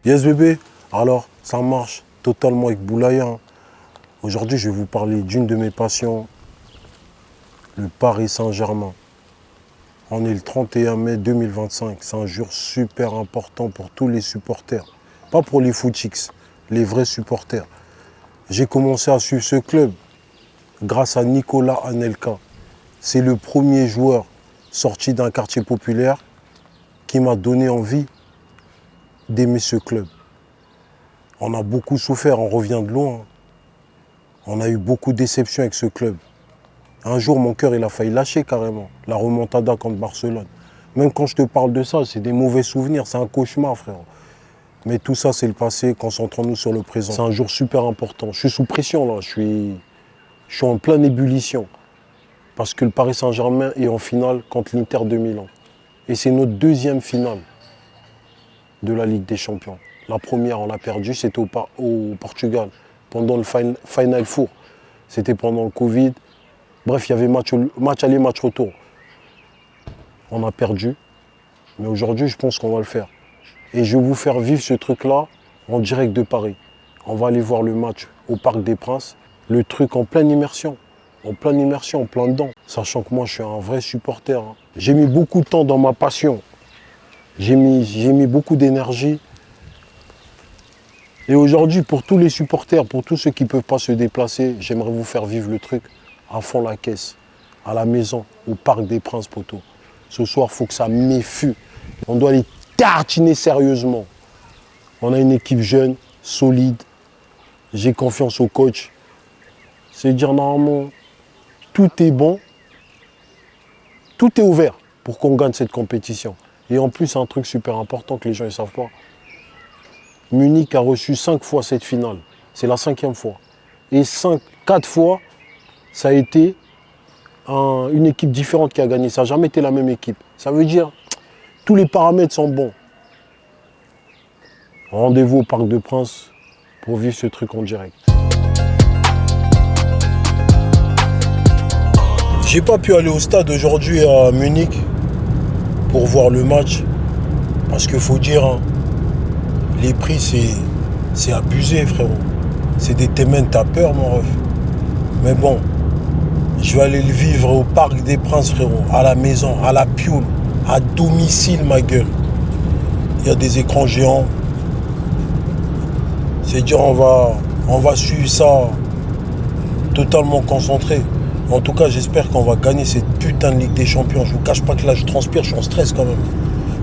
Yes bébé, alors ça marche totalement avec Boulaya, hein. Aujourd'hui je vais vous parler d'une de mes passions, le Paris Saint-Germain. On est le 31 mai 2025, c'est un jour super important pour tous les supporters. Pas pour les footix, les vrais supporters. J'ai commencé à suivre ce club grâce à Nicolas Anelka. C'est le premier joueur sorti d'un quartier populaire qui m'a donné envie d'aimer ce club. On a beaucoup souffert, on revient de loin. On a eu beaucoup de déceptions avec ce club. Un jour, mon cœur, il a failli lâcher carrément. La remontada contre Barcelone. Même quand je te parle de ça, c'est des mauvais souvenirs, c'est un cauchemar, frère. Mais tout ça, c'est le passé, concentrons-nous sur le présent. C'est un jour super important. Je suis sous pression, là. Je suis en pleine ébullition. Parce que le Paris Saint-Germain est en finale contre l'Inter de Milan. Et c'est notre deuxième finale de la Ligue des Champions. La première, on l'a perdue, c'était au Portugal, pendant le Final Four. C'était pendant le Covid. Bref, il y avait match aller, match retour. On a perdu. Mais aujourd'hui, je pense qu'on va le faire. Et je vais vous faire vivre ce truc-là en direct de Paris. On va aller voir le match au Parc des Princes. Le truc en pleine immersion. En pleine immersion, en plein dedans. Sachant que moi, je suis un vrai supporter, hein. J'ai mis beaucoup de temps dans ma passion. J'ai mis beaucoup d'énergie. Et aujourd'hui, pour tous les supporters, pour tous ceux qui ne peuvent pas se déplacer, j'aimerais vous faire vivre le truc à fond la caisse, à la maison, au Parc des Princes, poteau. Ce soir, il faut que ça m'effue. On doit les tartiner sérieusement. On a une équipe jeune, solide. J'ai confiance au coach. C'est dire normalement, tout est bon, tout est ouvert pour qu'on gagne cette compétition. Et en plus, un truc super important que les gens ne savent pas. Munich a reçu 5 fois cette finale. C'est la 5e fois. Et 4 fois, ça a été une équipe différente qui a gagné. Ça n'a jamais été la même équipe. Ça veut dire tous les paramètres sont bons. Rendez-vous au Parc des Princes pour vivre ce truc en direct. J'ai pas pu aller au stade aujourd'hui à Munich pour voir le match. Parce qu'il faut dire, hein, les prix c'est abusé, frérot. C'est des témènes, t'as peur, mon ref. Mais bon, je vais aller le vivre au Parc des Princes, frérot. À la maison, à la pioule, à domicile, ma gueule. Il y a des écrans géants. C'est dire, on va suivre ça totalement concentré. En tout cas, j'espère qu'on va gagner cette putain de Ligue des Champions. Je vous cache pas que là, je transpire, je suis en stress quand même.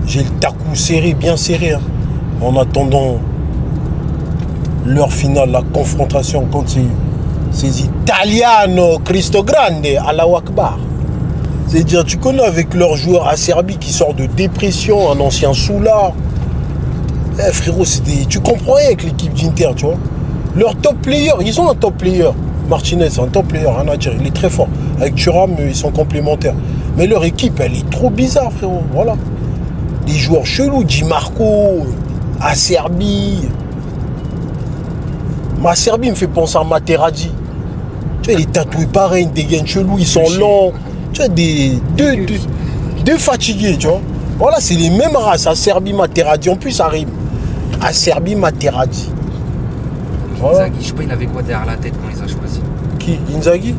J'ai le tacou serré, bien serré, hein. En attendant l'heure finale, la confrontation contre ces Italiano Cristo Grande, Allahu Akbar. C'est-à-dire, tu connais avec leur joueur à Serbie qui sort de dépression, un ancien soulard. Eh frérot, tu comprends rien avec l'équipe d'Inter, tu vois. Leur top player, ils ont un top player. Martinez, c'est un top player, rien à dire, il est très fort. Avec Thuram, ils sont complémentaires. Mais leur équipe, elle est trop bizarre, frérot. Voilà. Des joueurs chelous, Di Marco, à Serbie. Ma Serbie me fait penser à Materazzi. Tu vois, il est tatoué pareil, des gains chelous, ils sont lents. Tu vois, deux fatigués, tu vois. Voilà, c'est les mêmes races, à Serbie, Materazzi. En plus, ça rime. À Serbie, Materazzi. Voilà. Inzaghi, je sais pas, il avait quoi derrière la tête quand ils ont choisi. Qui? Inzaghi?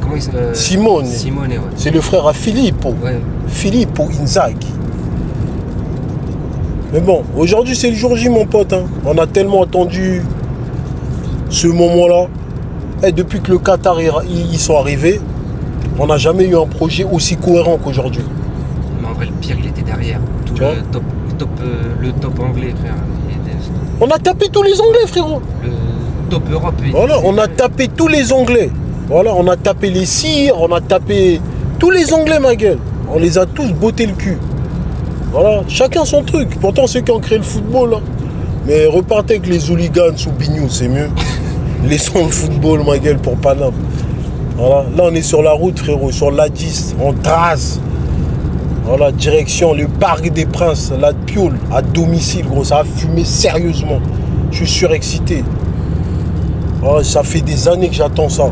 Comment il Simone. Simone, ouais. C'est le frère à Filippo. Ouais. Filippo Inzaghi. Mais bon, aujourd'hui c'est le jour J, mon pote, hein. On a tellement attendu ce moment-là. Et depuis que le Qatar ils sont arrivés, on n'a jamais eu un projet aussi cohérent qu'aujourd'hui. Mais en vrai, le pire, il était derrière. Tout le top anglais, frère. On a tapé tous les Anglais, frérot. Le top Europe. Voilà, on a tapé tous les Anglais. Voilà, on a tapé les Sires, on a tapé tous les Anglais, ma gueule. On les a tous botté le cul. Voilà, chacun son truc. Pourtant, ceux qui ont créé le football, là. Mais repartez avec les hooligans sous Bignou, c'est mieux. Laissons le football, ma gueule, pour Paname. Voilà, là, on est sur la route, frérot, sur l'A10, on trace. Voilà, direction le Parc des Princes, la pioule, à domicile, gros. Ça a fumé sérieusement. Je suis surexcité. Voilà, ça fait des années que j'attends ça.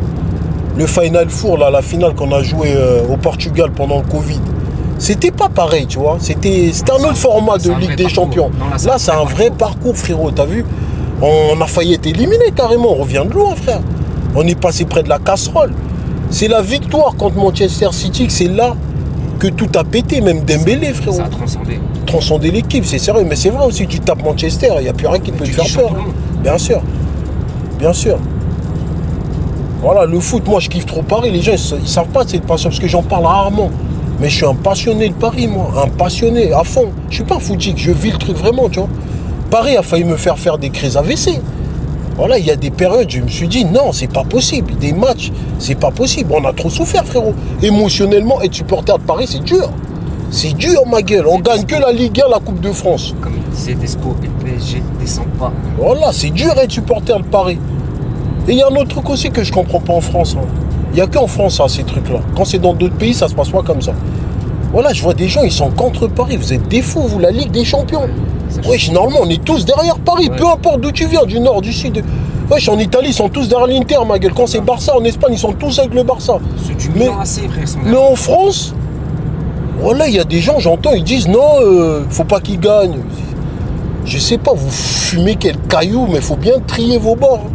Le Final Four, là, la finale qu'on a joué au Portugal pendant le Covid. C'était pas pareil, tu vois. C'était un autre format de Ligue des Champions. Non, là, c'est un vrai parcours, frérot. T'as vu? On a failli être éliminé carrément. On revient de loin, frère. On est passé près de la casserole. C'est la victoire contre Manchester City, c'est là que tout a pété, même Dembélé, frérot. Ça a transcendé. Transcender l'équipe, c'est sérieux. Mais c'est vrai aussi, tu tapes Manchester, il n'y a plus rien qui peut te faire peur. Bien sûr. Bien sûr. Voilà, le foot, moi, je kiffe trop Paris. Les gens, ils savent pas de cette passion, parce que j'en parle rarement. Mais je suis un passionné de Paris, moi. Un passionné, à fond. Je suis pas un footique, je vis le truc vraiment, tu vois. Paris a failli me faire des crises AVC. Voilà, il y a des périodes, je me suis dit, non, c'est pas possible. Des matchs, c'est pas possible. On a trop souffert, frérot. Émotionnellement, être supporter de Paris, c'est dur. C'est dur, ma gueule. On gagne que la Ligue 1, la Coupe de France. Comme il disait Despo, et le PSG ne descend pas. Voilà, c'est dur être supporter de Paris. Et il y a un autre truc aussi que je comprends pas en France. Hein. Il n'y a qu'en France, ça, ces trucs-là. Quand c'est dans d'autres pays, ça se passe pas comme ça. Voilà, je vois des gens, ils sont contre Paris. Vous êtes des fous, vous, la Ligue des Champions. Wesh, normalement, on est tous derrière Paris, peu importe d'où tu viens, du nord, du sud. Wesh, en Italie, ils sont tous derrière l'Inter, ma gueule. Quand c'est Barça, en Espagne, ils sont tous avec le Barça. Mais en France, voilà, il y a des gens, j'entends, ils disent non, faut pas qu'ils gagnent. Je sais pas, vous fumez quel caillou, mais faut bien trier vos bords.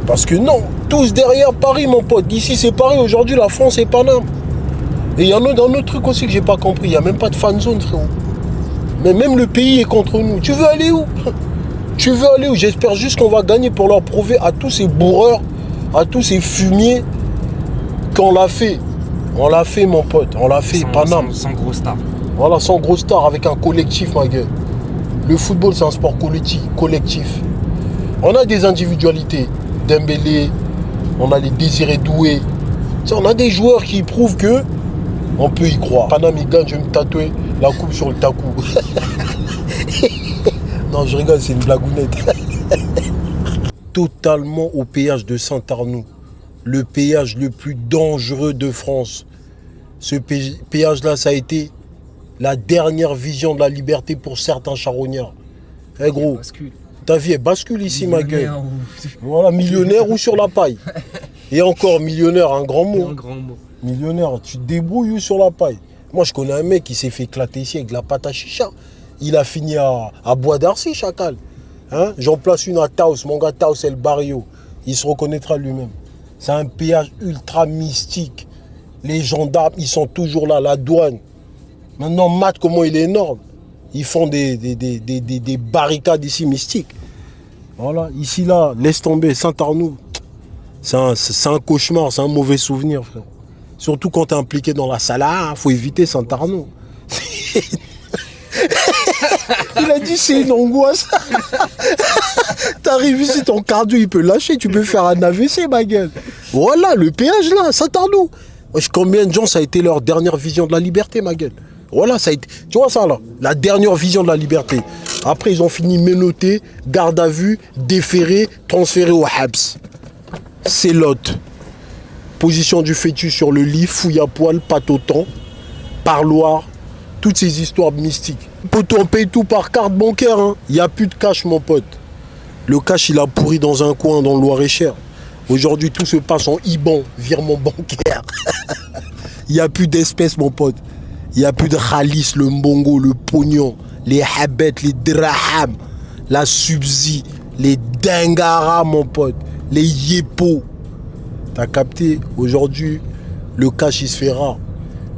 Parce que non, tous derrière Paris, mon pote. D'ici, c'est Paris. Aujourd'hui, la France est Paname. Et il y a un autre truc aussi que j'ai pas compris. Il n'y a même pas de fan zone, frérot. Mais même le pays est contre nous. Tu veux aller où? Tu veux aller où? J'espère juste qu'on va gagner pour leur prouver à tous ces bourreurs, à tous ces fumiers qu'on l'a fait. On l'a fait, mon pote. On l'a fait, Paname. Sans gros star. Voilà, sans gros star, avec un collectif, ma gueule. Le football, c'est un sport collectif. On a des individualités. Dembélé, on a les Désiré Doué. On a des joueurs qui prouvent que on peut y croire. Paname, il gagne, je vais me tatouer la coupe sur le tacou. Non, je rigole, c'est une blagounette. Totalement au péage de Saint-Arnoux. Le péage le plus dangereux de France. Ce péage-là, ça a été la dernière vision de la liberté pour certains charognards. Eh gros, ta vie, elle bascule ici, ma gueule. Voilà, millionnaire ou sur la paille. Et encore, millionnaire, un grand mot. Un grand mot. Millionnaire, tu te débrouilles sur la paille. Moi, je connais un mec qui s'est fait éclater ici avec de la pâte à chicha. Il a fini à Bois d'Arcy, chacal. Hein? J'en place une à Taos, mon gars Taos El Barrio. Il se reconnaîtra lui-même. C'est un péage ultra mystique. Les gendarmes, ils sont toujours là, la douane. Maintenant, Matt, comment il est énorme. Ils font des barricades ici mystiques. Voilà, ici, là, laisse tomber, Saint-Arnoux. C'est un cauchemar, c'est un mauvais souvenir, frère. Surtout quand tu es impliqué dans la Salah, il faut éviter Saint-Arnoux. Il a dit c'est une angoisse. T'arrives ici, ton cardio il peut lâcher, tu peux faire un AVC, ma gueule. Voilà, le péage là, Saint-Arnoux. Combien de gens ça a été leur dernière vision de la liberté, ma gueule. Voilà, ça a été, tu vois ça là, la dernière vision de la liberté. Après ils ont fini menottés, garde à vue, déférés, transférés au Habs. C'est l'autre. Position du fœtus sur le lit, fouille à poil, pâte au temps, parloir, toutes ces histoires mystiques. Pote, on paye tout par carte bancaire, hein. Il n'y a plus de cash, mon pote. Le cash, il a pourri dans un coin dans le Loir-et-Cher. Aujourd'hui, tout se passe en IBAN, virement bancaire. Il n'y a plus d'espèces, mon pote. Il n'y a plus de khalis, le mbongo, le pognon, les habets, les drahams, la subsi, les dingara, mon pote, les yépos. T'as capté? Aujourd'hui, le cash, il se fait rare.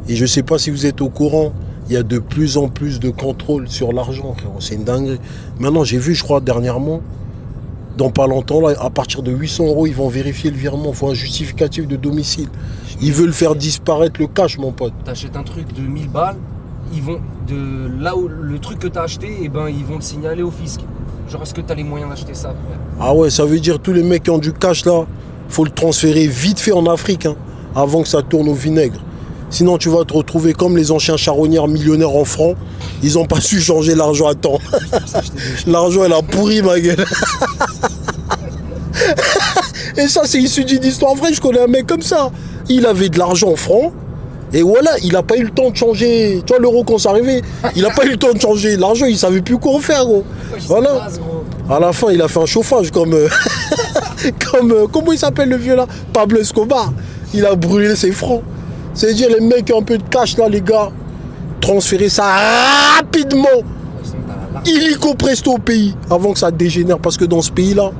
Et je ne sais pas si vous êtes au courant, il y a de plus en plus de contrôle sur l'argent, frérot. C'est une dinguerie. Maintenant, j'ai vu, je crois, dernièrement, dans pas longtemps, là, à partir de 800 €, ils vont vérifier le virement. Il faut un justificatif de domicile. Ils veulent faire disparaître le cash, mon pote. T'achètes un truc de 1000 balles, ils vont de là où le truc que t'as acheté, et ben ils vont le signaler au fisc. Genre, est-ce que t'as les moyens d'acheter ça, frère? Ah ouais, ça veut dire tous les mecs qui ont du cash là, faut le transférer vite fait en Afrique, hein, avant que ça tourne au vinaigre. Sinon, tu vas te retrouver comme les anciens charognards millionnaires en francs. Ils n'ont pas su changer l'argent à temps. L'argent, elle a pourri, ma gueule. Et ça, c'est issu d'une histoire vraie. Je connais un mec comme ça. Il avait de l'argent en francs. Et voilà, il n'a pas eu le temps de changer. Tu vois, l'euro, quand c'est arrivé, il n'a pas eu le temps de changer l'argent. Il ne savait plus quoi en faire, gros. Voilà. À la fin, il a fait un chauffage comme... comment il s'appelle le vieux là? Pablo Escobar. Il a brûlé ses francs. C'est-à-dire les mecs qui ont un peu de cash là, les gars, transférer ça rapidement, illico presto au pays, avant que ça dégénère. Parce que dans ce pays-là,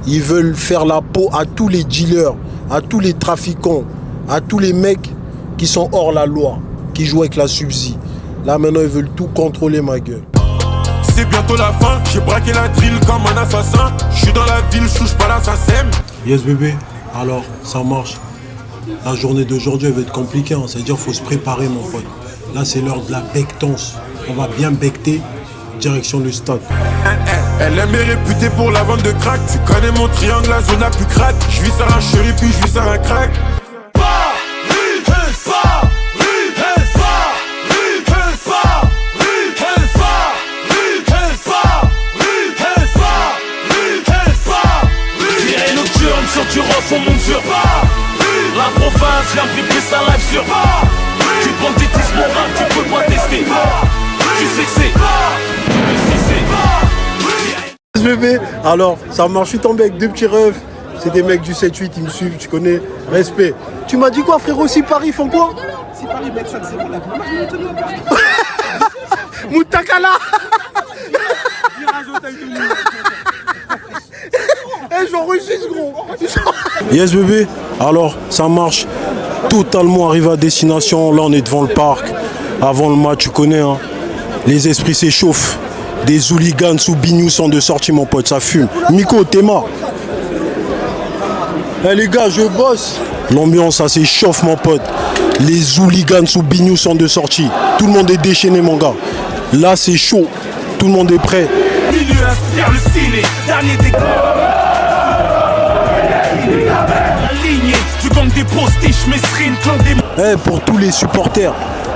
ils veulent faire la peau à tous les dealers, à tous les trafiquants, à tous les mecs qui sont hors la loi, qui jouent avec la subsie. Là maintenant ils veulent tout contrôler, ma gueule. C'est bientôt la fin, j'ai braqué la drill comme un assassin. Je suis dans la ville, je touche pas l'assassin. Yes bébé, alors ça marche. La journée d'aujourd'hui elle va être compliquée, hein. C'est-à-dire faut se préparer mon pote. Là c'est l'heure de la bectance. On va bien becter, direction le stade. Elle aime est réputée pour la vente de crack. Tu connais mon triangle, la zone la plus crack. Je vis sur un chéri puis je vis sur un crack. Tu refais mon sur la province vient briquer sa live sur du banditisme au rap, tu peux pas tester. Tu sais que c'est Bébé, alors ça marche, je suis tombé avec deux petits refs. C'est des mecs du 7-8, ils me suivent, tu connais, respect. Tu m'as dit quoi frérot, si Paris font quoi? Si Paris met 5-0 la Moutakala. Eh, j'enregistre gros. Yes bébé, alors ça marche. Totalement arrivé à destination. Là on est devant le parc. Avant le match, tu connais hein. Les esprits s'échauffent. Des hooligans sous bignou sont de sortie mon pote, ça fume. Miko, Théma. Eh les gars, je bosse. L'ambiance ça s'échauffe mon pote. Les hooligans sous bignou sont de sortie. Tout le monde est déchaîné mon gars. Là c'est chaud. Tout le monde est prêt. milieu inspire le ciné, dernier des la lignée du gang des postiches, Mesrine, clan des... Eh, pour tous les supporters,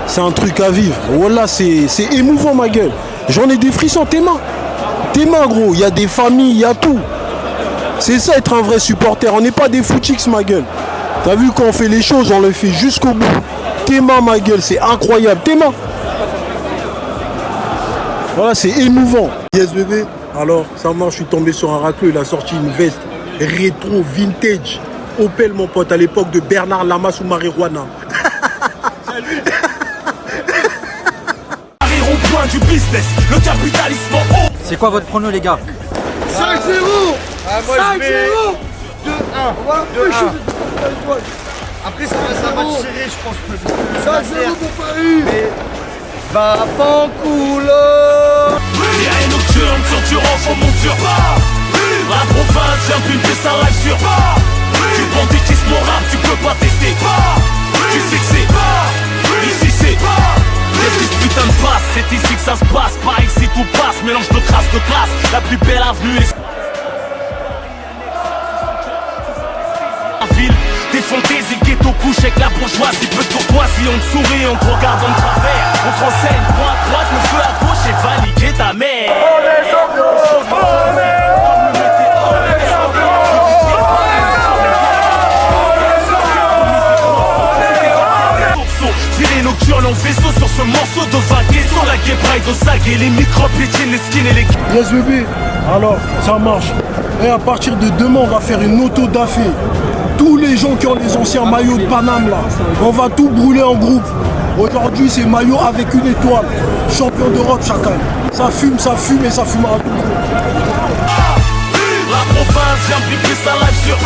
c'est un truc à vivre. Voilà, c'est émouvant ma gueule. J'en ai des frissons, tes mains gros, il y a des familles, il y a tout. C'est ça être un vrai supporter, on n'est pas des footix ma gueule. T'as vu quand on fait les choses, on les fait jusqu'au bout. Tes mains ma gueule, c'est incroyable, tes mains. Voilà, c'est émouvant. Yes bébé, alors ça marche, je suis tombé sur un racleux, il a sorti une veste rétro, vintage, Opel mon pote, à l'époque de Bernard Lamas ou marijuana. Rond-point du business, le capitalisme en haut. C'est quoi votre prono les gars? 5-0 5-0 2-1 Après ça va tirer, je pense que 5-0 pour Paris. va fanculo. Tiré nocturne, torturant, faut mon sur la province vient pimper sa live sur du banditisme au rap, tu peux pas tester. Tu sais que c'est ici c'est qu'est-ce qui ce putain de passe, c'est ici que ça se passe. Pas ici tout passe, mélange de crasse de classe. La plus belle avenue est la ville. Des fantaisies, ghetto couche avec la bourgeoisie. Peu de courtoisie, on te sourit, on te regarde en travers. On te renseigne, droite, droite, le feu à gauche et validé ta mère. On est champions, nocturne en vaisseau sur ce morceau de vaguet. Sur la guébraille d'Osag et les microbes, les jeans, les skins et les... Yes bébé, alors ça marche. Et à partir de demain, on va faire une auto-dafé. Tous les gens qui ont les anciens maillots de Paname là, on va tout brûler en groupe. Aujourd'hui c'est maillot avec une étoile. Champion d'Europe chacun. Ça fume et ça fumera tout. La province vient piquer sa live sur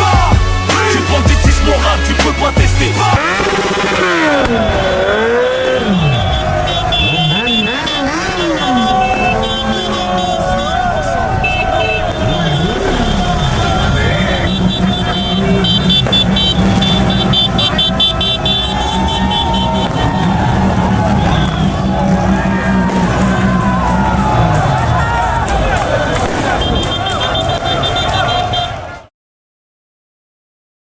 du banditisme au rap, tu peux pas tester.